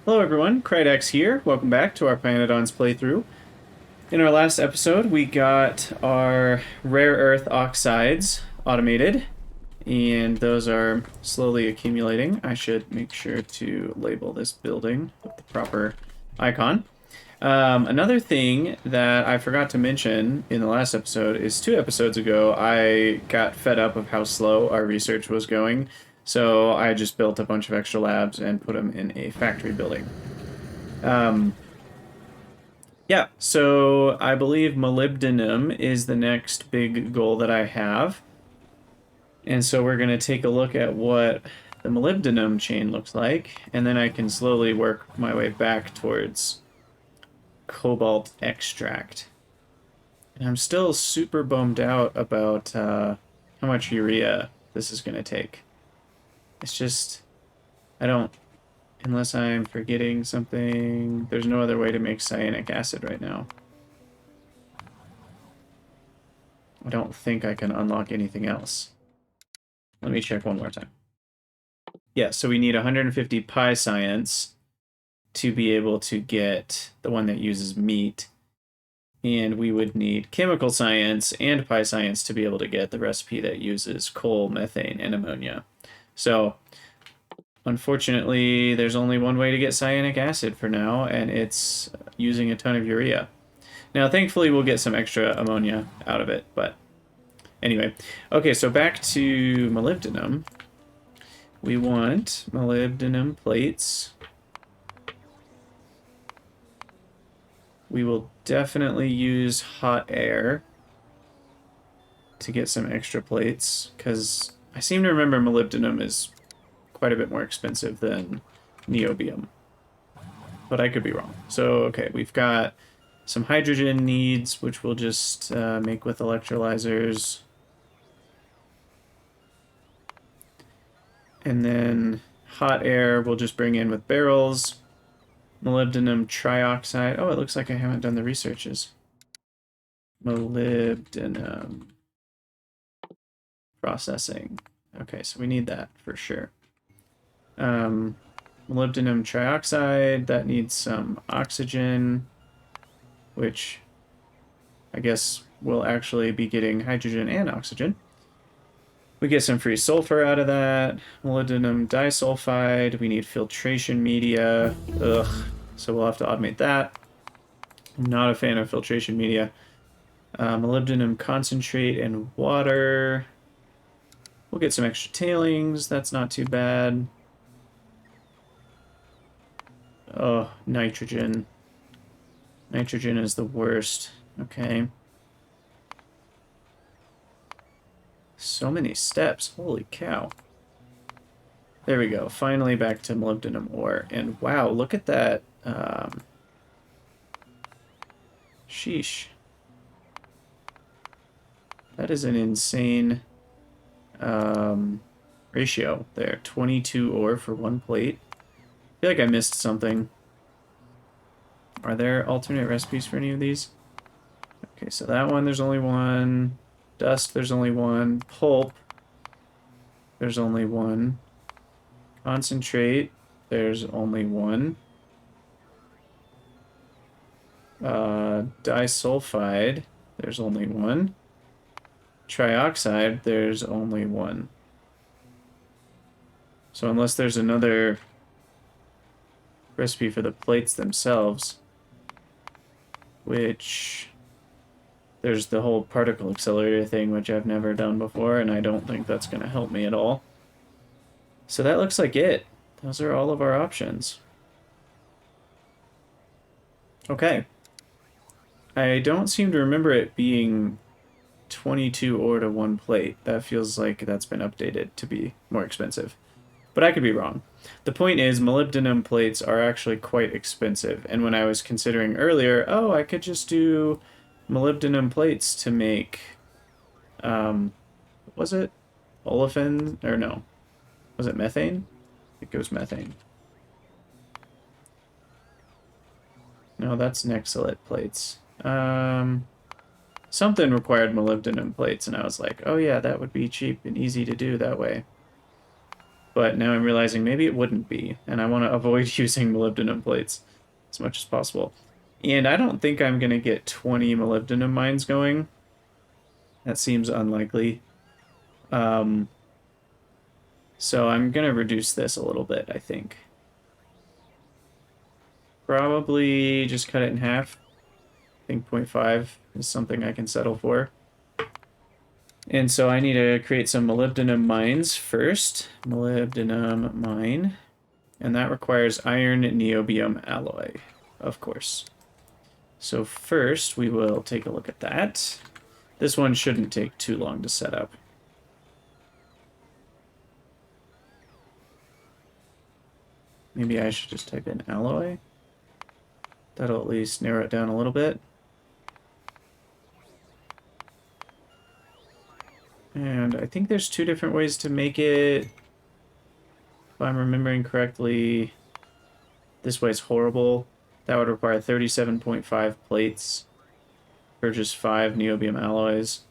Hello everyone, Krydax here. Welcome back to our Pyanodons playthrough. In our last episode, we got our rare earth oxides automated, and those are slowly accumulating. I should make sure to label this building with the proper icon. Another thing that I forgot to mention in the last episode is 2 episodes ago, I got fed up of how slow our research was going. So I just built a bunch of extra labs and put them in a factory building. Yeah, so I believe molybdenum is the next big goal that I have. And so we're going to take a look at what the molybdenum chain looks like, and then I can slowly work my way back towards cobalt extract. And I'm still super bummed out about how much urea this is going to take. It's just, I don't, unless I'm forgetting something, there's no other way to make cyanic acid right now. I don't think I can unlock anything else. Let me check one more time. Yeah, so we need 150 pi science to be able to get the one that uses meat. And we would need chemical science and pi science to be able to get the recipe that uses coal, methane, and ammonia. So, unfortunately, there's only one way to get cyanic acid for now, and it's using a ton of urea. Now, thankfully, we'll get some extra ammonia out of it, but anyway. Okay, so back to molybdenum. We want molybdenum plates. We will definitely use hot air to get some extra plates, because I seem to remember molybdenum is quite a bit more expensive than niobium. But I could be wrong. So, okay, we've got some hydrogen needs, which we'll just make with electrolyzers. And then hot air we'll just bring in with barrels. Molybdenum trioxide. Oh, it looks like I haven't done the researches. Molybdenum processing. Okay, so we need that for sure. Molybdenum trioxide, that needs some oxygen, which I guess we'll actually be getting hydrogen and oxygen. We get some free sulfur out of that. Molybdenum disulfide, we need filtration media. Ugh, so we'll have to automate that. I'm not a fan of filtration media. Molybdenum concentrate and water. We'll get some extra tailings, that's not too bad. Oh, nitrogen. Nitrogen is the worst. Okay. So many steps. Holy cow. There we go. Finally back to molybdenum ore. And wow, look at that. Sheesh. That is an insane ratio there. 22 ore for one plate. I feel like I missed something. Are there alternate recipes for any of these? Okay, so that one, there's only one. Dust, there's only one. Pulp, there's only one. Concentrate, there's only one. Disulfide, there's only one. Trioxide, there's only one. So unless there's another recipe for the plates themselves, which there's the whole particle accelerator thing, which I've never done before, and I don't think that's going to help me at all. So that looks like it. Those are all of our options. Okay. I don't seem to remember it being 22 ore to one plate. That feels like that's been updated to be more expensive. But I could be wrong. The point is, molybdenum plates are actually quite expensive. And when I was considering earlier, oh, I could just do molybdenum plates to make, was it olefin? Or no, was it methane? I think it was methane. No, that's Nexalit plates. Something required molybdenum plates, and I was like, oh yeah, that would be cheap and easy to do that way. But now I'm realizing maybe it wouldn't be, and I want to avoid using molybdenum plates as much as possible. And I don't think I'm going to get 20 molybdenum mines going. That seems unlikely. So I'm going to reduce this a little bit, I think. Probably just cut it in half. I think 0.5 is something I can settle for. And so I need to create some molybdenum mines first. Molybdenum mine. And that requires iron niobium alloy, of course. So first we will take a look at that. This one shouldn't take too long to set up. Maybe I should just type in alloy. That'll at least narrow it down a little bit. And I think there's two different ways to make it. If I'm remembering correctly, this way's horrible. That would require 37.5 plates for just 5 niobium alloys.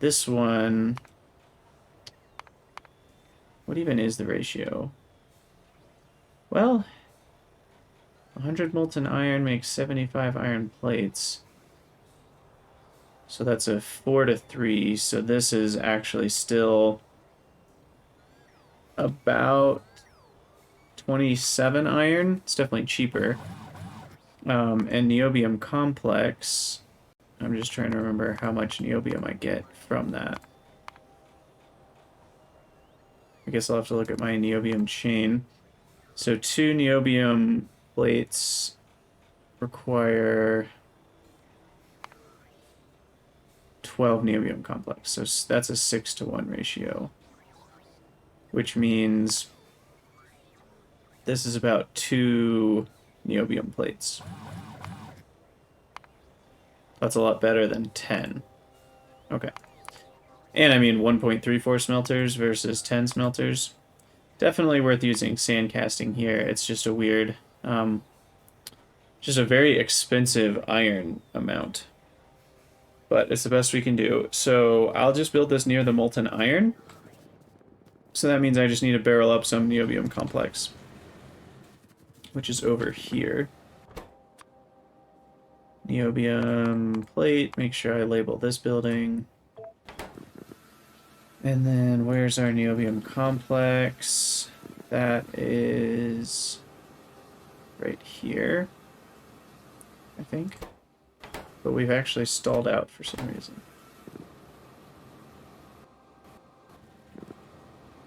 This one... What even is the ratio? Well, 100 molten iron makes 75 iron plates. So that's a 4-to-3, so this is actually still about 27 iron. It's definitely cheaper. And niobium complex, I'm just trying to remember how much niobium I get from that. I guess I'll have to look at my niobium chain. So 2 niobium plates require 12 niobium complex. So that's a 6-to-1 ratio, which means this is about 2 niobium plates. That's a lot better than 10. Okay. And I mean 1.34 smelters versus 10 smelters. Definitely worth using sand casting here. It's just a weird, just a very expensive iron amount. But it's the best we can do. So I'll just build this near the molten iron. So that means I just need to barrel up some niobium complex, which is over here. Niobium plate, make sure I label this building. And then where's our niobium complex? That is right here, I think. But we've actually stalled out for some reason.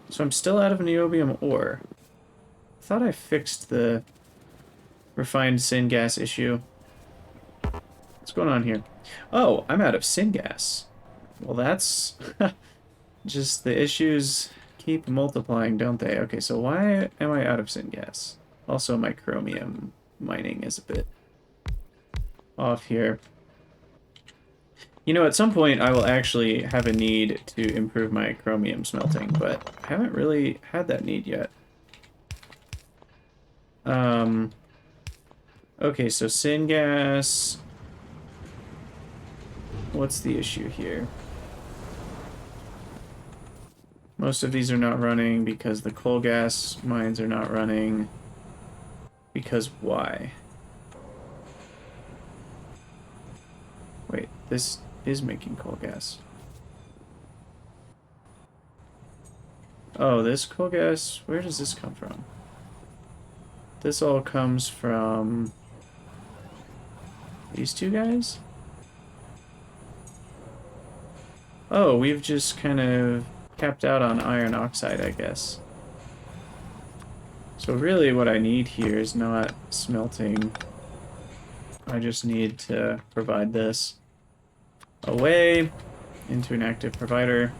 So I'm still out of niobium ore. I thought I fixed the refined syngas issue. What's going on here? Oh, I'm out of syngas. Well, that's... just the issues keep multiplying, don't they? Okay, so why am I out of syngas? Also, my chromium mining is a bit off here. You know, at some point I will actually have a need to improve my chromium smelting, but I haven't really had that need yet. Okay, so syngas. What's the issue here? Most of these are not running because the coal gas mines are not running. Because why? Wait, this is making coal gas. Oh, this coal gas, where does this come from? This all comes from these two guys? Oh, we've just kind of capped out on iron oxide, I guess. So really what I need here is not smelting. I just need to provide this away into an active provider.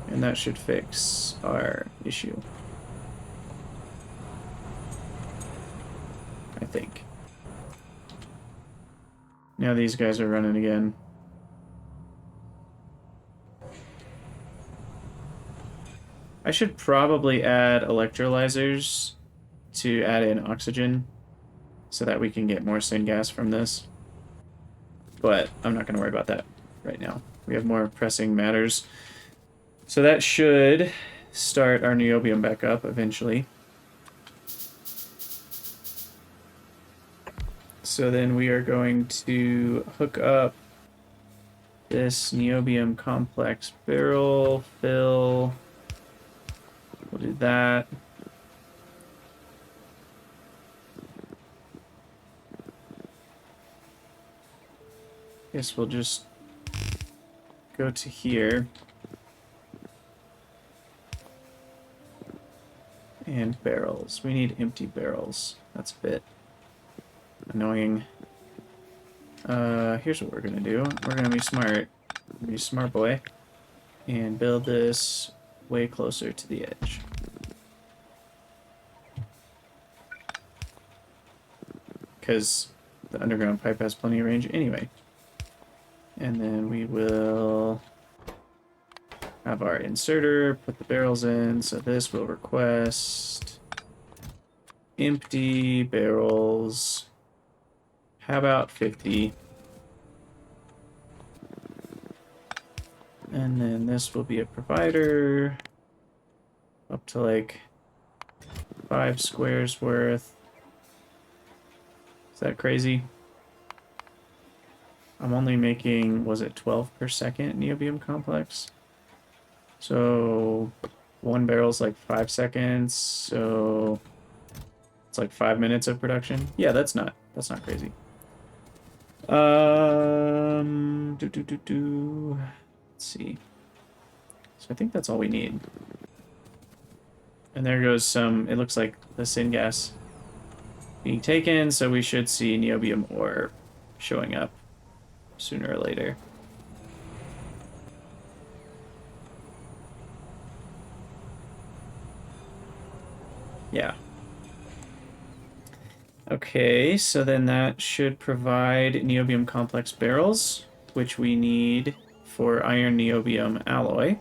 And that should fix our issue, I think. Now these guys are running again. I should probably add electrolyzers to add in oxygen so that we can get more syngas from this. But I'm not going to worry about that right now. We have more pressing matters. So that should start our niobium back up eventually. So then we are going to hook up this niobium complex barrel fill. We'll do that. Guess we'll just go to here. And barrels. We need empty barrels. That's a bit annoying. Here's what we're gonna do. We're gonna be smart. Be a smart boy. And build this way closer to the edge. Because the underground pipe has plenty of range anyway. And then we will have our inserter, put the barrels in, so this will request empty barrels. How about 50? And then this will be a provider up to like 5 squares worth. Is that crazy? I'm only making, was it 12 per second niobium complex? So 1 barrel's like 5 seconds, so it's like 5 minutes of production. Yeah, that's not crazy. Let's see. So I think that's all we need. And there goes some, it looks like the syngas being taken, so we should see niobium ore showing up sooner or later. Yeah. Okay, so then that should provide niobium complex barrels, which we need for iron niobium alloy,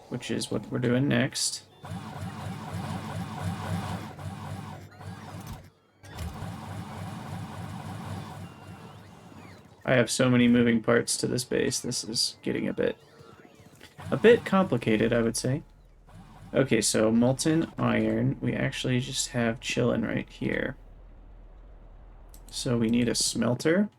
which is what we're doing next. I have so many moving parts to this base. This is getting a bit complicated, I would say. Okay, so molten iron, we actually just have chilling right here. So we need a smelter.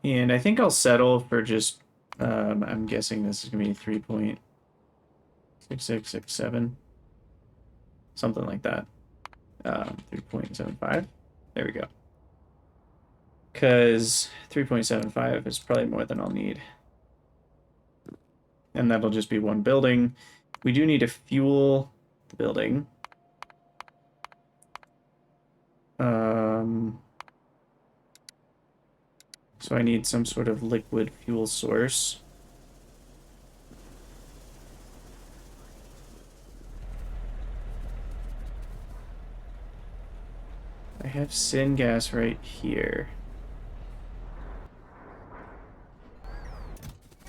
And I think I'll settle for just, I'm guessing this is going to be 3.6667. Something like that. 3.75. There we go. Because 3.75 is probably more than I'll need. And that'll just be 1 building. We do need to fuel the building. So I need some sort of liquid fuel source. I have syngas right here.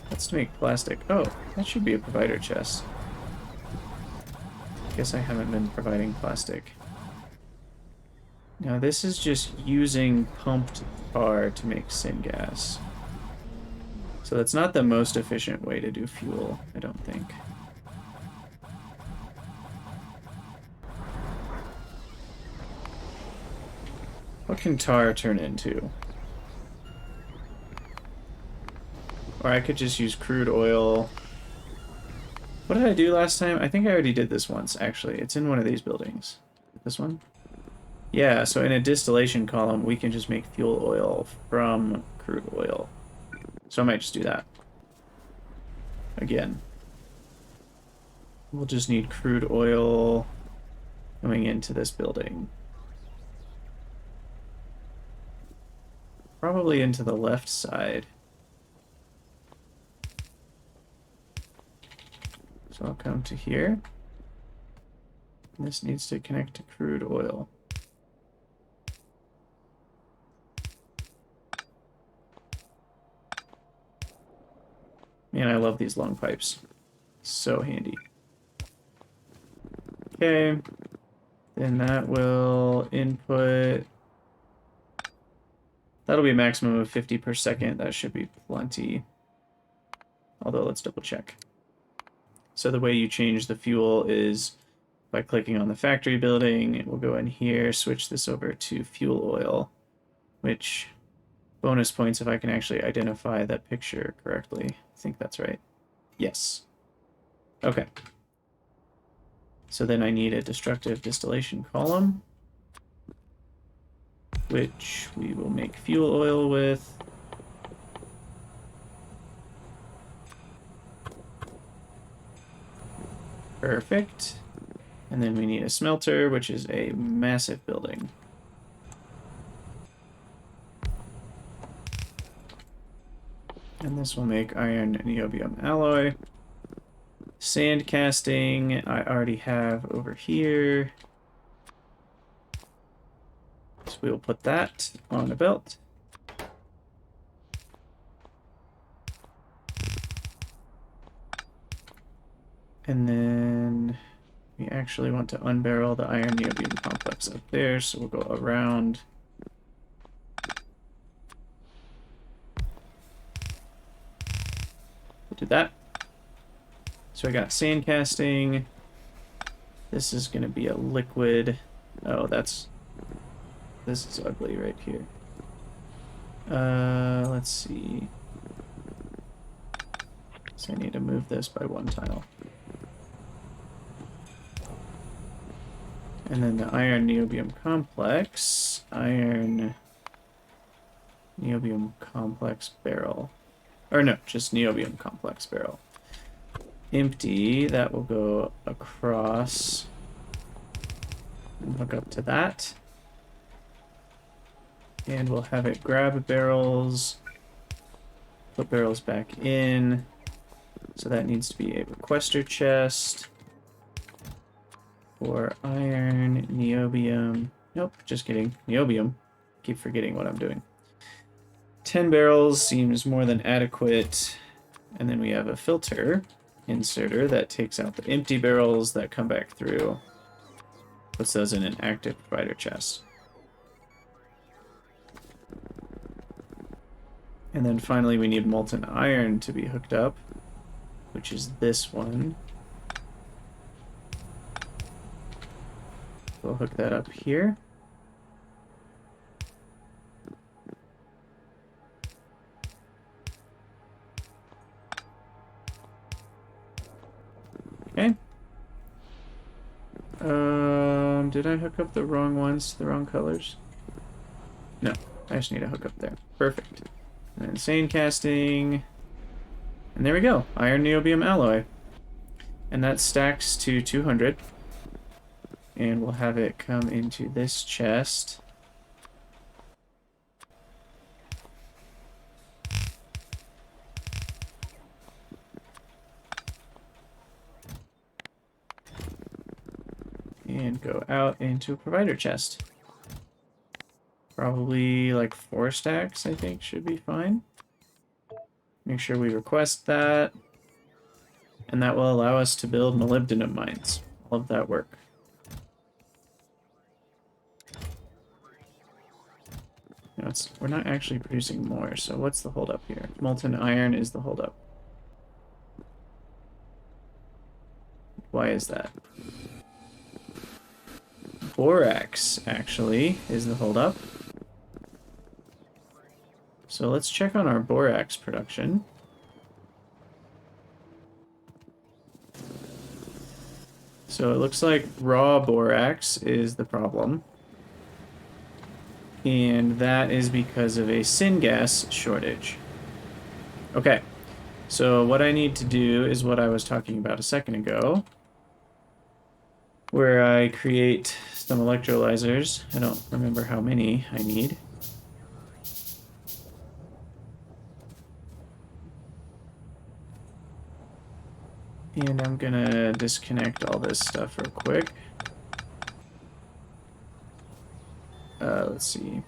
That's to make plastic. Oh, that should be a provider chest. Guess I haven't been providing plastic. Now this is just using pumped tar to make syngas. So that's not the most efficient way to do fuel, I don't think. What can tar turn into? Or I could just use crude oil. What did I do last time? I think I already did this once, actually. It's in one of these buildings. This one? Yeah, so in a distillation column, we can just make fuel oil from crude oil. So I might just do that. Again. We'll just need crude oil coming into this building. Probably into the left side. So I'll come to here. This needs to connect to crude oil. Man, I love these long pipes. So handy. Okay. Then that will input... That'll be a maximum of 50 per second. That should be plenty. Although, let's double check. So the way you change the fuel is by clicking on the factory building. It will go in here, switch this over to fuel oil, which bonus points if I can actually identify that picture correctly. I think that's right. Yes. Okay. So then I need a destructive distillation column, which we will make fuel oil with. Perfect. And then we need a smelter, which is a massive building. And this will make iron niobium alloy. Sand casting, I already have over here. So we'll put that on a belt. And then we actually want to unbarrel the iron niobium complex up there, so we'll go around. We'll do that. So I got sand casting. This is going to be a liquid. Oh, this is ugly right here. Let's see. So I need to move this by one tile. And then the iron niobium complex. Iron niobium complex barrel. Or no, just niobium complex barrel. Empty, that will go across and hook up to that. And we'll have it grab barrels, put barrels back in. So that needs to be a requester chest for iron, niobium. Nope, just kidding. Niobium. Keep forgetting what I'm doing. 10 barrels seems more than adequate. And then we have a filter inserter that takes out the empty barrels that come back through. Puts those in an active provider chest. And then finally we need molten iron to be hooked up, which is this one. We'll hook that up here. Okay. Did I hook up the wrong ones to the wrong colors? No, I just need to hook up there. Perfect. And then sand casting. And there we go. Iron niobium alloy. And that stacks to 200. And we'll have it come into this chest. And go out into a provider chest. Probably like 4 stacks, I think, should be fine. Make sure we request that. And that will allow us to build molybdenum mines. All of that work. No, we're not actually producing more, so what's the holdup here? Molten iron is the holdup. Why is that? Borax, actually, is the holdup. So let's check on our borax production. So it looks like raw borax is the problem. And that is because of a syngas shortage. Okay, so what I need to do is what I was talking about a second ago, where I create some electrolyzers. I don't remember how many I need. And I'm gonna disconnect all this stuff real quick. Let's see.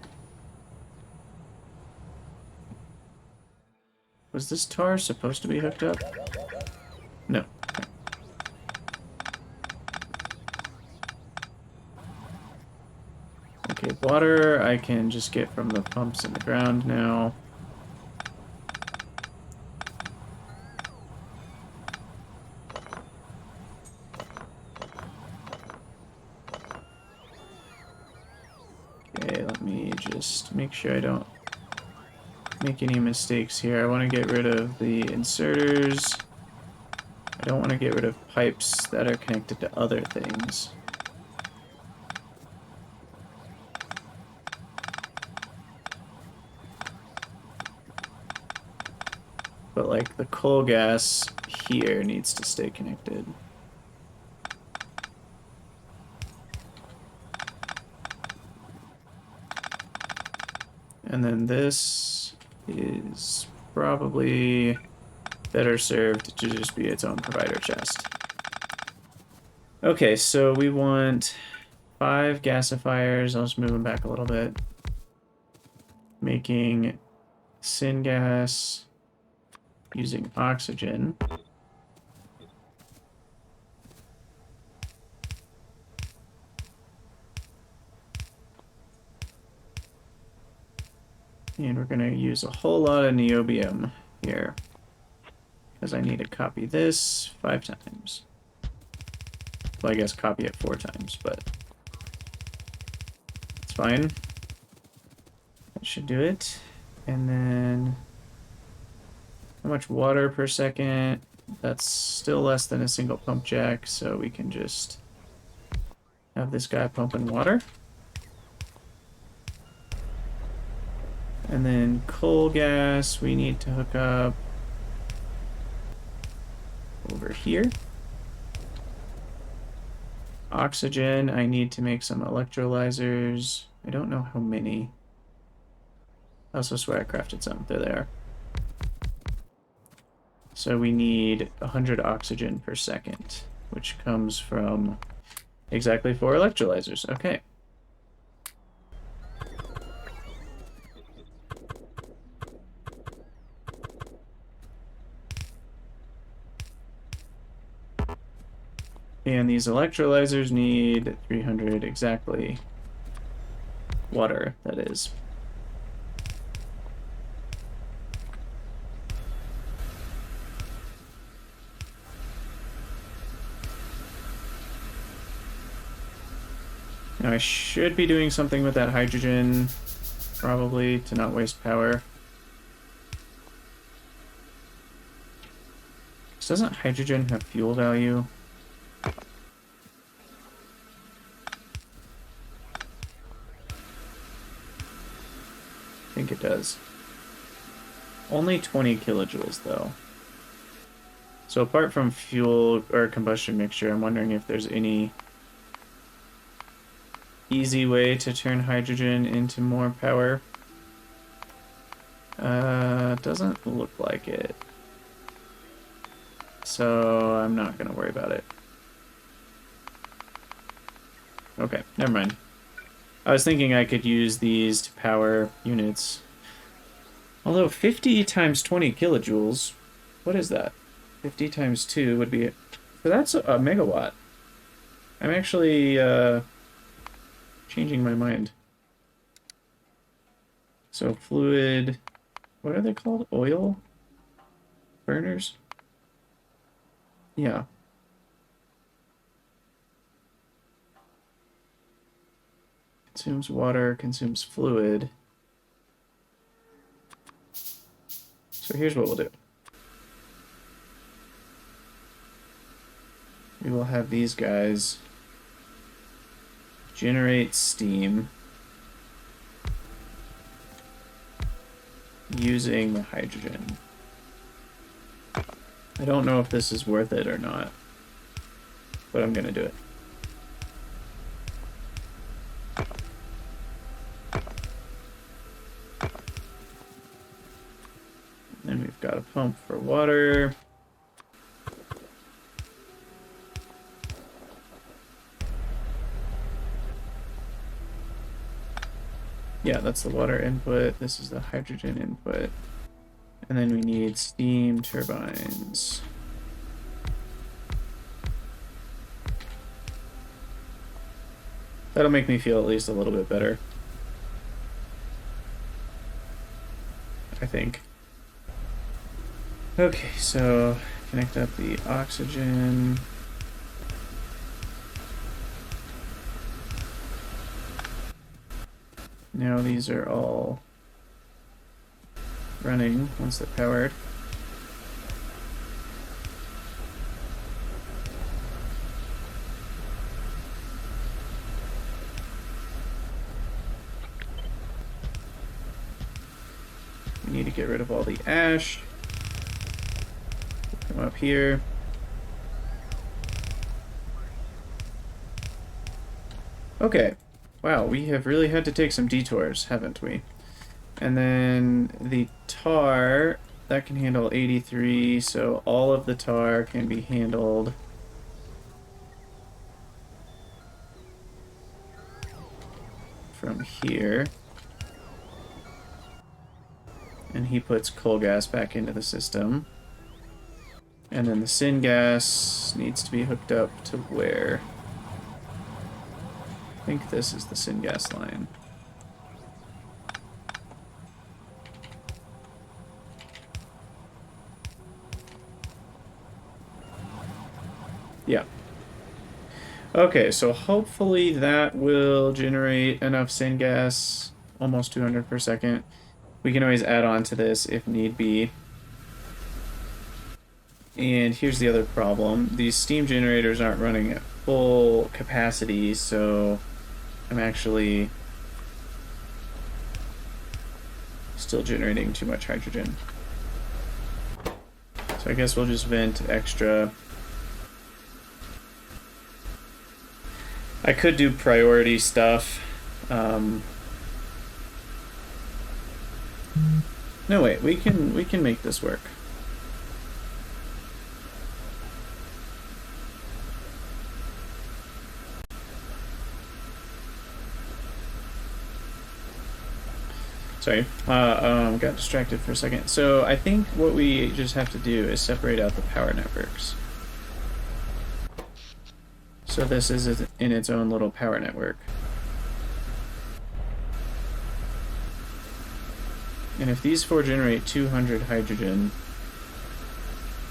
Was this tar supposed to be hooked up? No. Okay. water I can just get from the pumps in the ground now. Okay, let me just make sure I don't make any mistakes here. I want to get rid of the inserters. I don't want to get rid of pipes that are connected to other things. But like the coal gas here needs to stay connected. And then this is probably better served to just be its own provider chest. Okay, so we want 5 gasifiers. I'll just move them back a little bit. Making syngas using oxygen. And we're going to use a whole lot of niobium here, because I need to copy this 5 times. Well, I guess copy it 4 times, but it's fine. That should do it. And then how much water per second? That's still less than a single pump jack, so we can just have this guy pumping water. And then coal gas, we need to hook up over here. Oxygen, I need to make some electrolyzers. I don't know how many. I also swear I crafted some. There they are. So we need 100 oxygen per second, which comes from exactly 4 electrolyzers. Okay. And these electrolyzers need 300 exactly. Water, that is. Now I should be doing something with that hydrogen, probably, to not waste power. Doesn't hydrogen have fuel value? I think it does. Only 20 kilojoules, though. So apart from fuel or combustion mixture, I'm wondering if there's any easy way to turn hydrogen into more power. Doesn't look like it. So I'm not gonna worry about it. Okay, never mind. I was thinking I could use these to power units. Although 50 times 20 kilojoules, what is that? 50 times 2 would be... So that's a megawatt. I'm actually changing my mind. So fluid... What are they called? Oil? Burners? Yeah. Consumes water, consumes fluid. So here's what we'll do. We will have these guys generate steam using the hydrogen. I don't know if this is worth it or not, but I'm gonna do it. Then we've got a pump for water. Yeah, that's the water input. This is the hydrogen input. And then we need steam turbines. That'll make me feel at least a little bit better. I think. Okay, so connect up the oxygen. Now these are all running once they're powered. We need to get rid of all the ash. Come up here. Okay. Wow, we have really had to take some detours, haven't we? And then the tar, that can handle 83, so all of the tar can be handled from here. And he puts coal gas back into the system. And then the syngas needs to be hooked up to where? I think this is the syngas line. Yeah. Okay, so hopefully that will generate enough syngas, almost 200 per second. We can always add on to this if need be. And here's the other problem. These steam generators aren't running at full capacity, so I'm actually still generating too much hydrogen. So I guess we'll just vent extra. I could do priority stuff. No, wait, we can make this work. Sorry, got distracted for a second. So I think what we just have to do is separate out the power networks. So this is in its own little power network. And if these four generate 200 hydrogen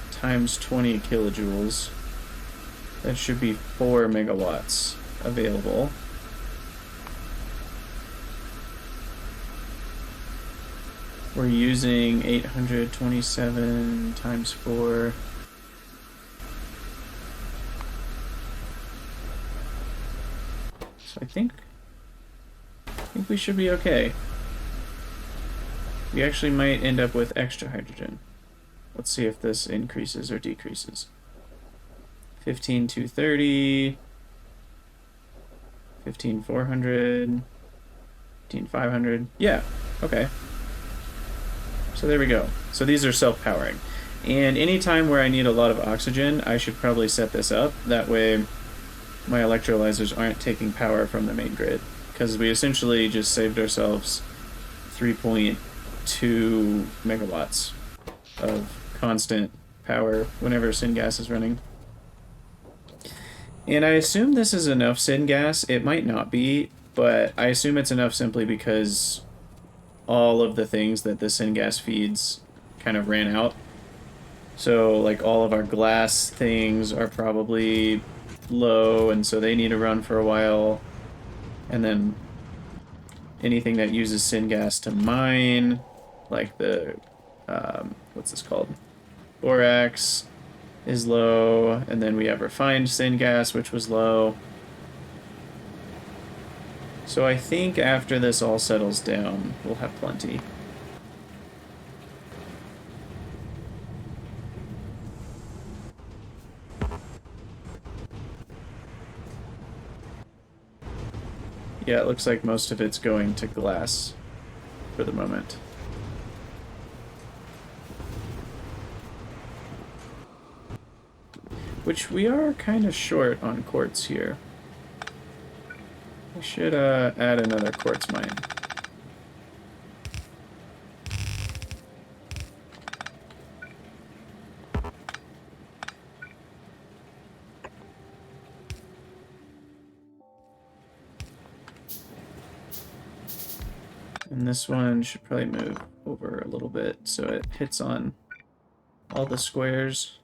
times 20 kilojoules, that should be 4 megawatts available. We're using 827 times 4. So I think we should be okay. We actually might end up with extra hydrogen. Let's see if this increases or decreases. 15,230, 15,400, 15,500. Yeah, okay. So there we go. So these are self-powering. And anytime where I need a lot of oxygen, I should probably set this up. That way my electrolyzers aren't taking power from the main grid. Because we essentially just saved ourselves 3.2 megawatts of constant power whenever syngas is running. And I assume this is enough syngas. It might not be, but I assume it's enough simply because all of the things that the syngas feeds kind of ran out. So like all of our glass things are probably low, and so they need to run for a while. And then anything that uses syngas to mine, like the what's this called, borax, is low, and then we have refined syngas, which was low. So I think after this all settles down, we'll have plenty. Yeah, it looks like most of it's going to glass for the moment. Which we are kind of short on quartz here. We should add another quartz mine. And this one should probably move over a little bit so it hits on all the squares.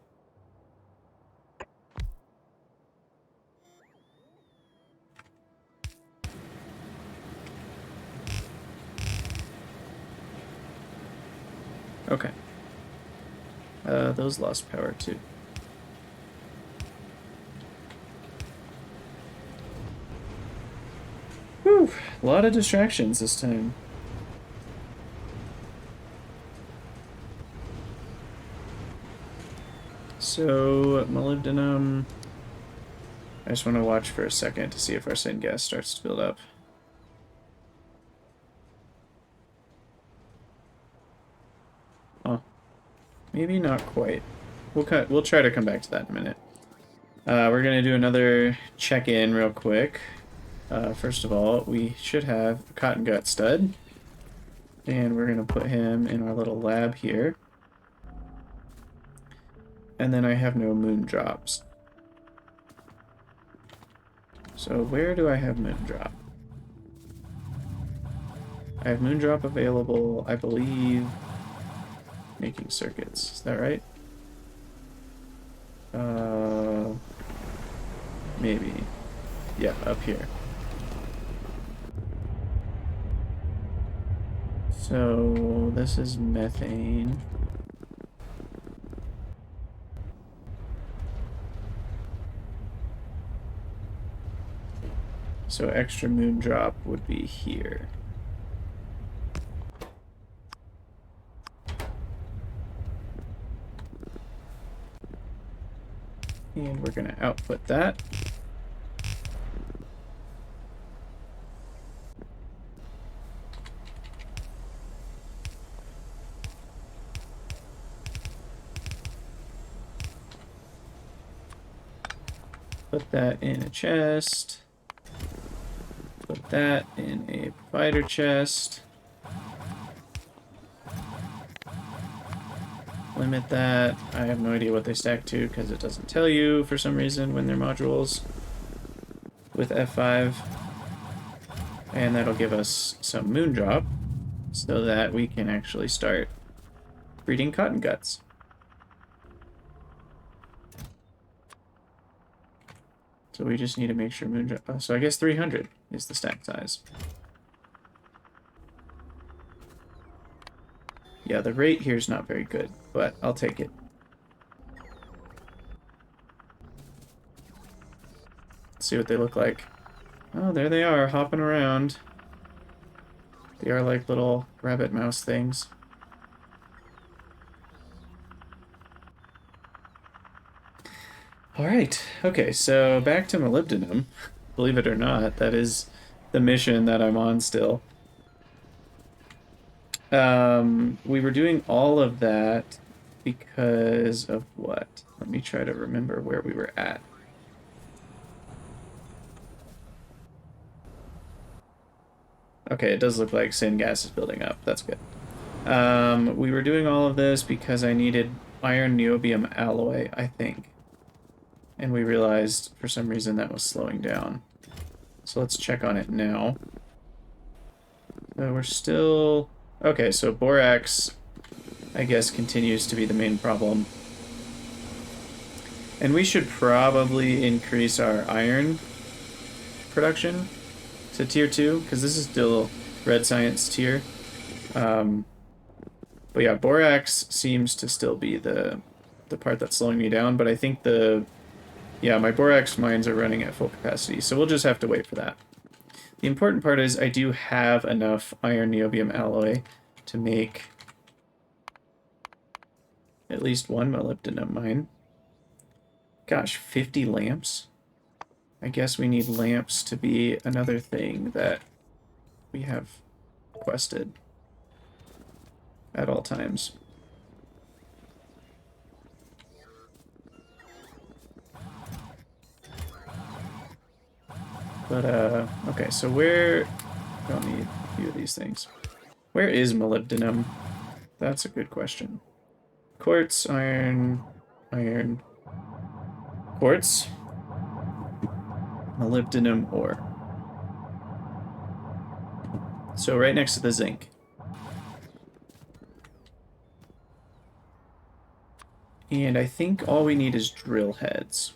Okay. Those lost power too. Whew, a lot of distractions this time. So, molybdenum. I just want to watch for a second to see if our syngas starts to build up. Oh, maybe not quite. We'll try to come back to that in a minute. We're gonna do another check-in real quick. First of all, we should have a cotton gut stud, and we're gonna put him in our little lab here. And then I have no moon drops. So where do I have moon drop? I have moon drop available, I believe, making circuits. Is that right? Maybe. Yeah, up here. So this is methane. So extra moon drop would be here. And we're going to output that. Put that in a chest. Put that in a provider chest. Limit that. I have no idea what they stack to because it doesn't tell you for some reason when they're modules with F5. And that'll give us some moon drop so that we can actually start breeding cotton guts. So we just need to make sure moon drop. So I guess 300 is the stack size. Yeah, the rate here is not very good, but I'll take it. Let's see what they look like. Oh, there they are, hopping around. They are like little rabbit mouse things. Alright, okay, so back to molybdenum. Believe it or not, that is the mission that I'm on still. We were doing all of that because of what? Let me try to remember where we were at. Okay, it does look like syngas is building up. That's good. We were doing all of this because I needed iron niobium alloy, I think. And we realized for some reason that was slowing down. So let's check on it now. So we're still... Okay, so borax, I guess, continues to be the main problem. And we should probably increase our iron production to tier 2, because this is still red science tier. But yeah, borax seems to still be the part that's slowing me down, but I think yeah, my borax mines are running at full capacity, so we'll just have to wait for that. The important part is I do have enough iron niobium alloy to make at least one molybdenum mine. Gosh, 50 lamps? I guess we need lamps to be another thing that we have quested at all times. But, okay, so where... Don't need a few of these things. Where is molybdenum? That's a good question. Quartz, iron, quartz, molybdenum ore. So right next to the zinc. And I think all we need is drill heads.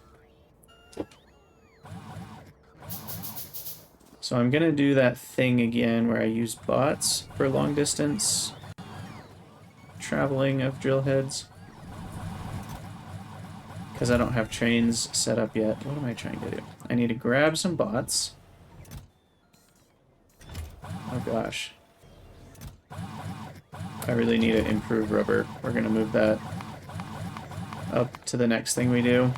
So I'm gonna do that thing again where I use bots for long distance traveling of drill heads. Because I don't have trains set up yet. What am I trying to do? I need to grab some bots. Oh gosh. I really need to improve rubber. We're gonna move that up to the next thing we do.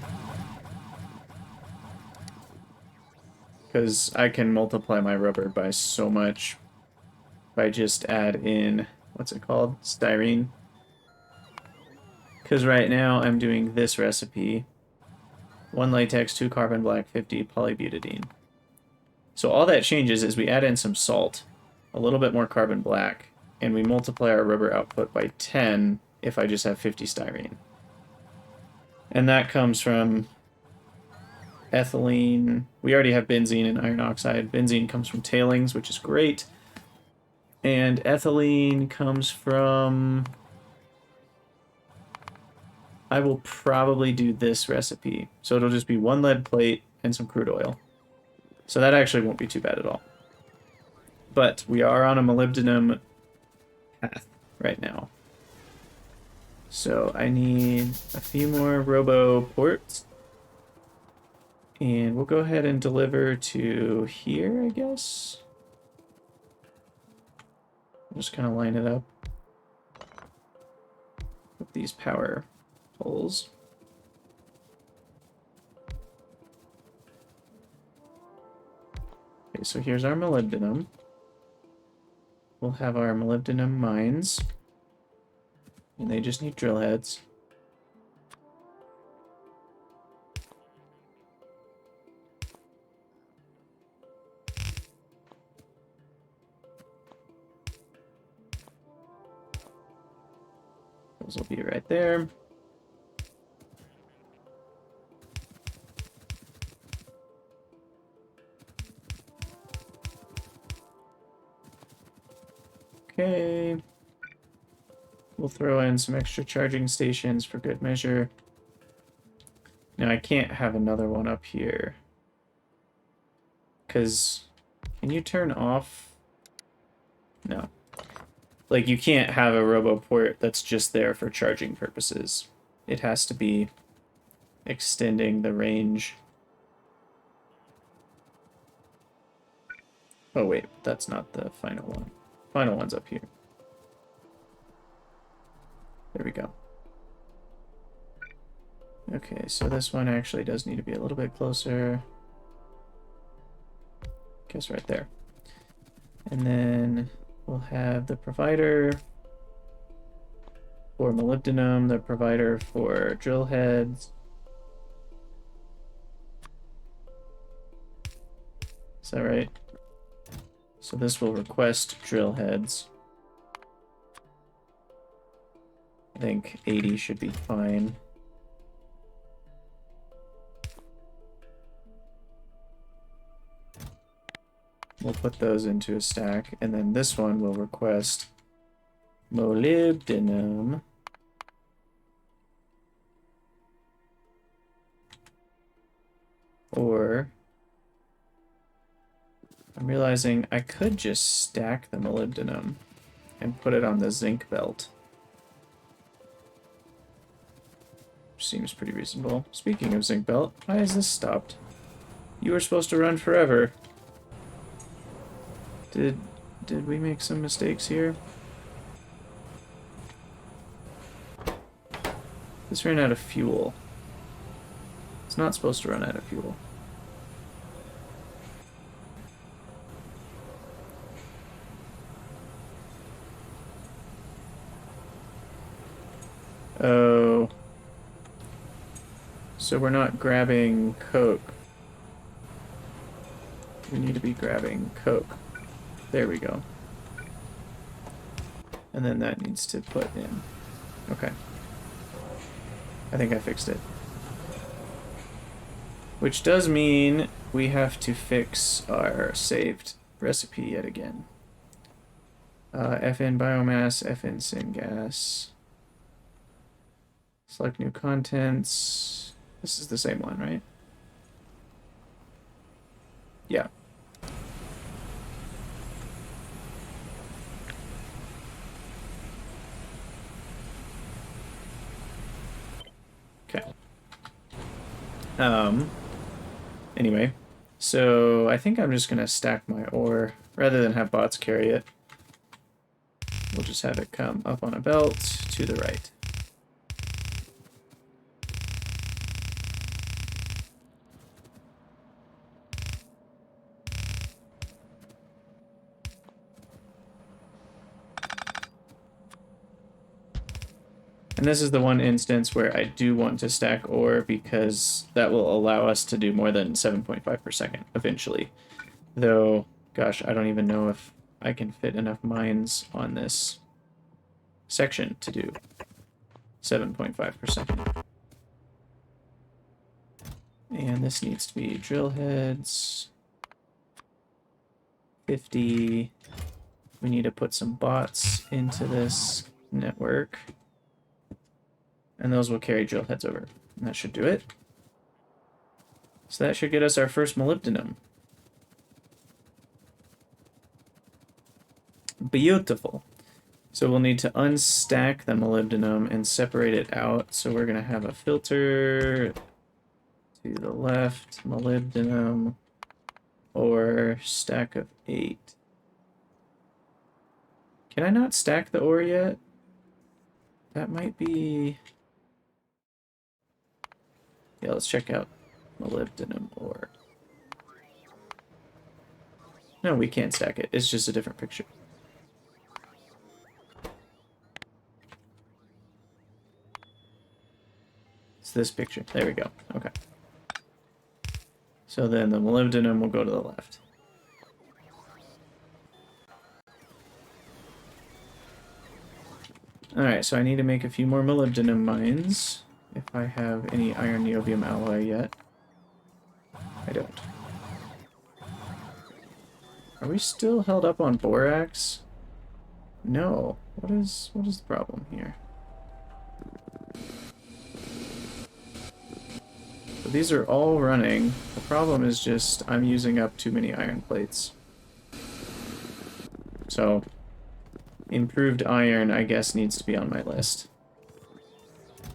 Because I can multiply my rubber by so much by just add in, what's it called? Styrene. Because right now I'm doing this recipe. 1 latex, 2 carbon black, 50 polybutadiene. So all that changes is we add in some salt, a little bit more carbon black, and we multiply our rubber output by 10 if I just have 50 styrene. And that comes from ethylene. We already have benzene and iron oxide. Benzene comes from tailings, which is great. And ethylene comes from... I will probably do this recipe. So it'll just be 1 lead plate and some crude oil. So that actually won't be too bad at all. But we are on a molybdenum path right now. So I need a few more robo ports. And we'll go ahead and deliver to here, I guess. Just kind of line it up with these power poles. Okay, so here's our molybdenum. We'll have our molybdenum mines. And they just need drill heads. Those will be right there. Okay. We'll throw in some extra charging stations for good measure. Now I can't have another one up here. Because, can you turn off? No. Like, you can't have a roboport that's just there for charging purposes. It has to be extending the range. Oh wait, that's not the final one. Final one's up here. There we go. Okay, so this one actually does need to be a little bit closer. Guess right there. And then we'll have the provider for molybdenum, the provider for drill heads. Is that right? So this will request drill heads. I think 80 should be fine. We'll put those into a stack, and then this one will request molybdenum. Or I'm realizing I could just stack the molybdenum and put it on the zinc belt. Seems pretty reasonable. Speaking of zinc belt, why is this stopped? You were supposed to run forever. Did we make some mistakes here? This ran out of fuel. It's not supposed to run out of fuel. Oh. So we're not grabbing Coke. We need to be grabbing Coke. There we go. And then that needs to put in. Okay. I think I fixed it. Which does mean we have to fix our saved recipe yet again. FN biomass, FN syngas. Select new contents. This is the same one, right? Yeah. Okay. Anyway, so I think I'm just gonna stack my ore rather than have bots carry it. We'll just have it come up on a belt to the right. And this is the one instance where I do want to stack ore because that will allow us to do more than 7.5 per second eventually. Though, gosh, I don't even know if I can fit enough mines on this section to do 7.5 per second. And this needs to be drill heads. 50. We need to put some bots into this network. And those will carry drill heads over. And that should do it. So that should get us our first molybdenum. Beautiful. So we'll need to unstack the molybdenum and separate it out. So we're going to have a filter to the left, molybdenum, or stack of 8. Can I not stack the ore yet? That might be... Yeah, let's check out molybdenum ore. No, we can't stack it. It's just a different picture. It's this picture. There we go. Okay. So then the molybdenum will go to the left. Alright, so I need to make a few more molybdenum mines. If I have any iron niobium alloy yet. I don't. Are we still held up on borax? No. What is the problem here? So these are all running. The problem is just I'm using up too many iron plates. So improved iron, I guess, needs to be on my list.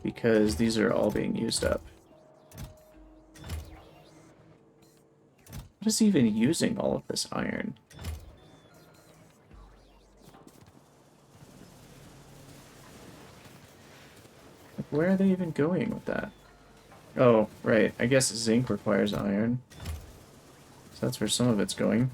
Because these are all being used up. What is even using all of this iron? Like, where are they even going with that? Oh, right. I guess zinc requires iron. So that's where some of it's going.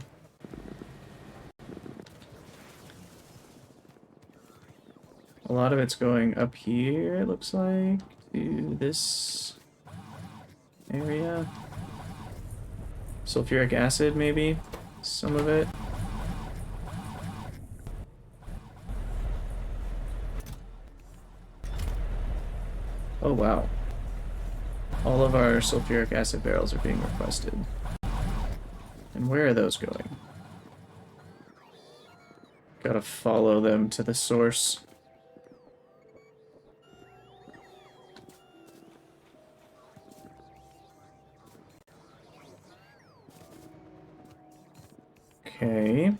A lot of it's going up here, it looks like, to this area. Sulfuric acid, maybe? Some of it. Oh, wow. All of our sulfuric acid barrels are being requested. And where are those going? Gotta follow them to the source. Okay.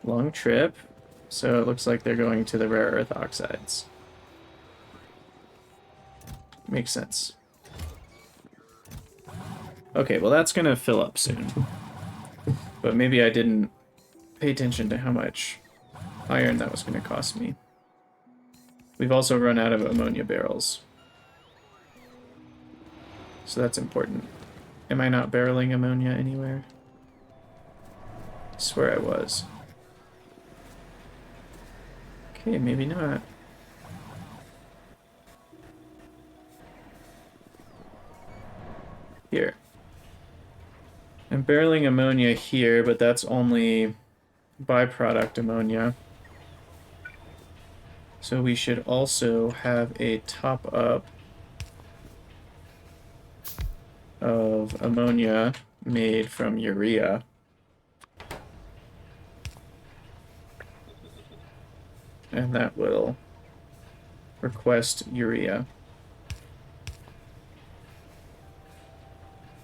Long trip. So it looks like they're going to the rare earth oxides. Makes sense. Okay, well that's gonna fill up soon. But maybe I didn't pay attention to how much iron that was gonna cost me. We've also run out of ammonia barrels. So that's important. Am I not barreling ammonia anywhere? I swear I was. Okay, maybe not. Here. I'm barreling ammonia here, but that's only byproduct ammonia. So we should also have a top up of ammonia made from urea. And that will request urea.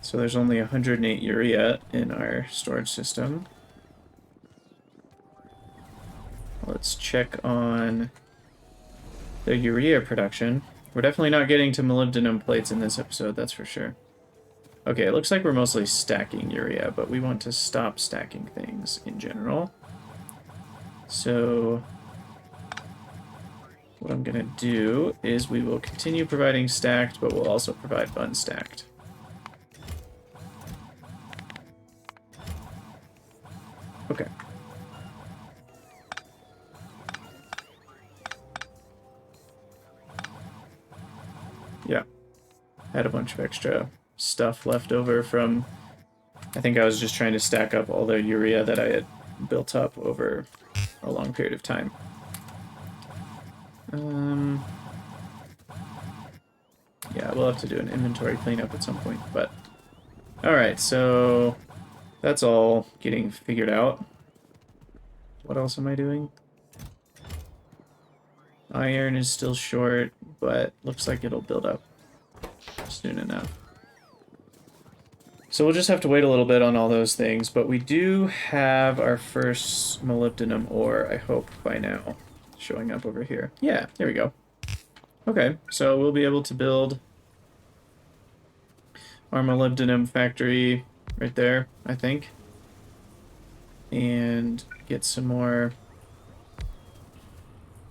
So there's only 108 urea in our storage system. Let's check on the urea production. We're definitely not getting to molybdenum plates in this episode, that's for sure. Okay, it looks like we're mostly stacking urea, but we want to stop stacking things in general. So what I'm gonna do is we will continue providing stacked, but we'll also provide unstacked. Okay. Yeah. Had a bunch of extra stuff left over from... I think I was just trying to stack up all the urea that I had built up over a long period of time. Yeah, we'll have to do an inventory cleanup at some point, but... Alright, so... That's all getting figured out. What else am I doing? Iron is still short, but looks like it'll build up soon enough. So we'll just have to wait a little bit on all those things, but we do have our first molybdenum ore, I hope, by now, showing up over here. Yeah, there we go. Okay, so we'll be able to build our molybdenum factory right there, I think. And get some more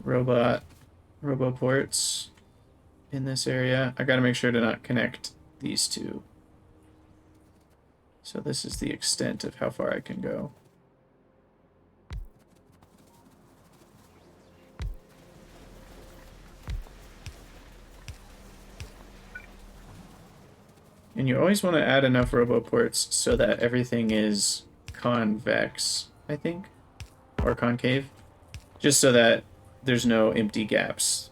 roboports in this area. I gotta make sure to not connect these two. So this is the extent of how far I can go. And you always want to add enough roboports so that everything is convex, I think, or concave, just so that there's no empty gaps.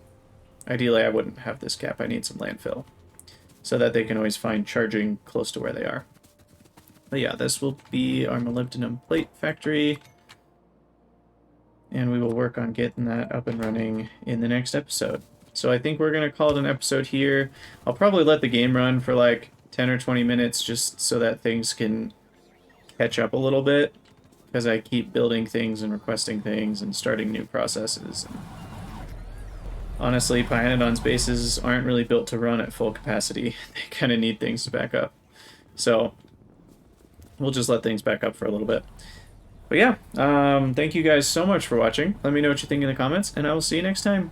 Ideally, I wouldn't have this gap. I need some landfill so that they can always find charging close to where they are. But yeah, this will be our molybdenum plate factory, and we will work on getting that up and running in the next episode. So I think we're going to call it an episode here. I'll probably let the game run for like 10 or 20 minutes just so that things can catch up a little bit, because I keep building things and requesting things and starting new processes. And honestly, Pyanodon's bases aren't really built to run at full capacity. They kind of need things to back up. So we'll just let things back up for a little bit. But yeah, thank you guys so much for watching. Let me know what you think in the comments, and I will see you next time.